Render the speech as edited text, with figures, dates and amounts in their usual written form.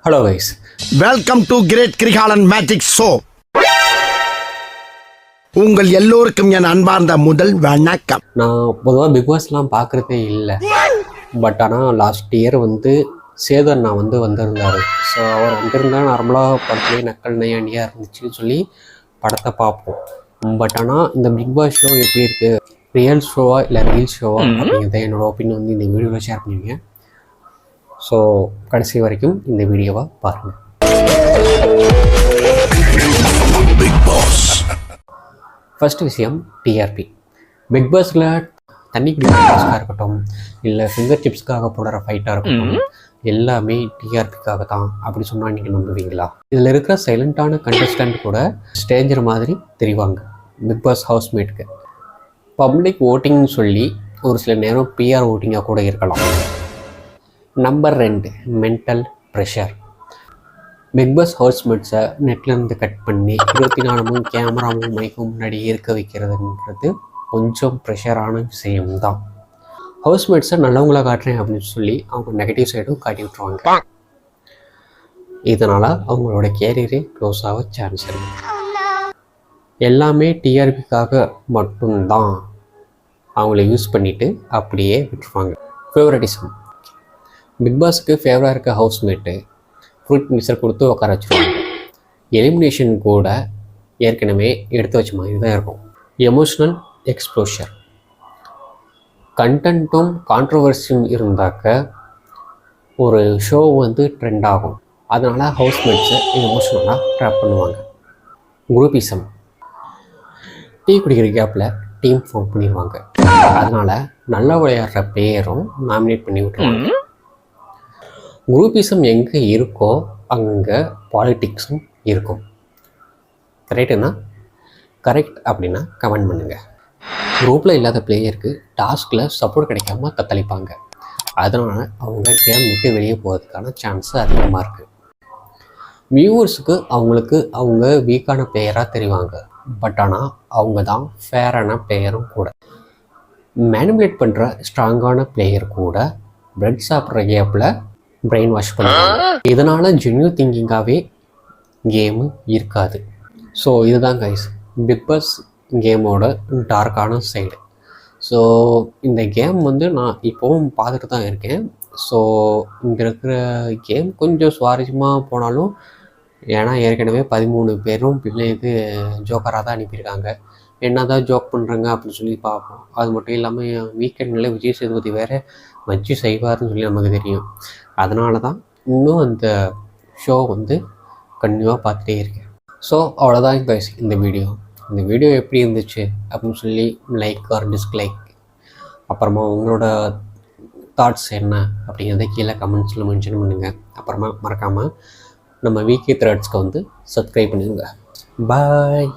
Hello guys, welcome to great Kirikalan magic show. உங்கள் எல்லோருக்கும் என் அன்பார்ந்த முதல் வணக்கம். நான் பொதுவாக பிக் பாஸ்லாம் பார்க்குறதே இல்லை. பட் ஆனால் லாஸ்ட் இயர் சேதர் நான் வந்திருந்தார். ஸோ அவர் வந்திருந்தால் நார்மலாக படத்துலேயே நக்கல் நையாண்டியாக இருந்துச்சுன்னு சொல்லி படத்தை பார்ப்போம். பட் ஆனால் இந்த பிக் பாஸ் ஷோ எப்படி இருக்குது, ரியல் ஷோவா இல்லை ரீல் ஷோவா அப்படிங்கிறத என்னோடய ஒப்பீனியன் இந்த வீடியோவில் ஷேர் பண்ணுவீங்க. ஸோ கடைசி வரைக்கும் இந்த வீடியோவை பாருங்கள். ஃபஸ்ட்டு விஷயம் டிஆர்பி. பிக் பாஸில் தண்ணி குடிக்கிற டாஸ்காக இருக்கட்டும், இல்லை ஃபிங்கர் சிப்ஸ்க்காக போடுற ஃபைட்டாக இருக்கட்டும், எல்லாமே டிஆர்பிக்காக தான் அப்படி சொன்னால் நீங்கள் நம்புவீங்களா? இதில் இருக்கிற சைலண்ட்டான கண்டஸ்டன்ட் கூட ஸ்டேஞ்சர் மாதிரி தெரிவாங்க பிக் பாஸ் ஹவுஸ்மேட்டுக்கு. பப்ளிக் ஓட்டிங்னு சொல்லி ஒரு சில நேரம் பிஆர் ஓட்டிங்காக கூட இருக்கலாம். Number 2, mental pressure. Bigg Boss ஹவுஸ்மேட்ஸை நெட்லேருந்து கட் பண்ணி 24 கேமராவும் மைக்கும் முன்னாடி இருக்க வைக்கிறதுன்றது கொஞ்சம் ப்ரெஷரான விஷயம்தான். ஹவுஸ்மேட்ஸை நல்லவங்களா காட்டுறேன் அப்படின்னு சொல்லி அவங்க நெகட்டிவ் சைடும் காட்டி விட்ருவாங்க. இதனால் அவங்களோட கேரியரே க்ளோஸ் ஆக சான்ஸ் இருக்கு. எல்லாமே டிஆர்பிக்காக மட்டும்தான் அவங்கள யூஸ் பண்ணிவிட்டு அப்படியே விட்டுருவாங்க. ஃபேவரட்டிசம். பிக் பாஸுக்கு ஃபேவராக இருக்க ஹவுஸ்மேட்டு ஃப்ரூட் மிக்சர் கொடுத்து உட்கார வச்சுருவாங்க. எலிமினேஷன் கூட ஏற்கனவே எடுத்து வச்ச மாதிரி தான் இருக்கும். எமோஷ்னல் எக்ஸ்ப்ளோஷர். கண்டென்ட்டும் கான்ட்ரவர்சியும் இருந்தாக்க ஒரு ஷோ ட்ரெண்ட் ஆகும். அதனால் ஹவுஸ்மேட்ஸை எமோஷ்னலாக ட்ராப் பண்ணுவாங்க. குரூப்பிசம். டீ குடிக்கிற கேப்பில் டீம் ஃபார்ம் பண்ணிடுவாங்க. அதனால் நல்லா விளையாடுற பிளேயரும் நாமினேட் பண்ணி விட்டுருவாங்க. குரூப்பிசம் எங்கே இருக்கோ அங்கே பாலிட்டிக்ஸும் இருக்கும். கரெக்டுன்னா கரெக்ட் அப்படின்னா கமெண்ட் பண்ணுங்கள். குரூப்பில் இல்லாத பிளேயருக்கு டாஸ்கில் சப்போர்ட் கிடைக்காம தத்தளிப்பாங்க. அதனால் அவங்க கேம் விட்டு வெளியே போகிறதுக்கான சான்ஸ் அதிகமாக இருக்குது. வியூவர்ஸுக்கு அவங்க வீக்கான பிளேயராக தெரிவாங்க. பட் ஆனால் அவங்க தான் ஃபேரான பிளேயரும் கூட. மேனிபுலேட் பண்ணுற ஸ்ட்ராங்கான பிளேயர் கூட பிரெட் சாப்பிட்ற கேப்பில் பிரெயின் வாஷ் பண்ணுவாங்க. இதனால் ஜென்யூ திங்கிங்காகவே கேமு இருக்காது. ஸோ இதுதான் கைஸ் பிக் பாஸ் கேமோட டார்க்கான சைடு. ஸோ இந்த கேம் நான் இப்போவும் பார்த்துட்டு தான் இருக்கேன். ஸோ இங்கே இருக்கிற கேம் கொஞ்சம் சுவாரஸ்யமாக போனாலும், ஏன்னா ஏற்கனவே 13 பேரும் பிள்ளைக்கு ஜோக்கராக தான் அனுப்பியிருக்காங்க. என்ன தான் ஜோக் பண்ணுறாங்க அப்படின்னு சொல்லி பார்ப்போம். அது மட்டும் இல்லாமல் வீக்கெண்டில் விஜய் சேதுபதி வேறு வச்சு செய்வார்னு சொல்லி நமக்கு தெரியும். அதனால தான் இன்னும் அந்த ஷோ கண்டினியூவாக பார்த்துட்டே இருக்கேன். ஸோ அவ்வளோதான் கைஸ் இந்த வீடியோ எப்படி இருந்துச்சு அப்படின்னு சொல்லி லைக் ஆர் டிஸ்லைக், அப்புறமா உங்களோட தாட்ஸ் என்ன அப்படிங்கிறத கீழே கமெண்ட்ஸில் மென்ஷன் பண்ணுங்கள். அப்புறமா மறக்காமல் நம்ம வீக்கி த்ரெட்ஸ்க்கு சப்ஸ்கிரைப் பண்ணிடுங்க. பாய்.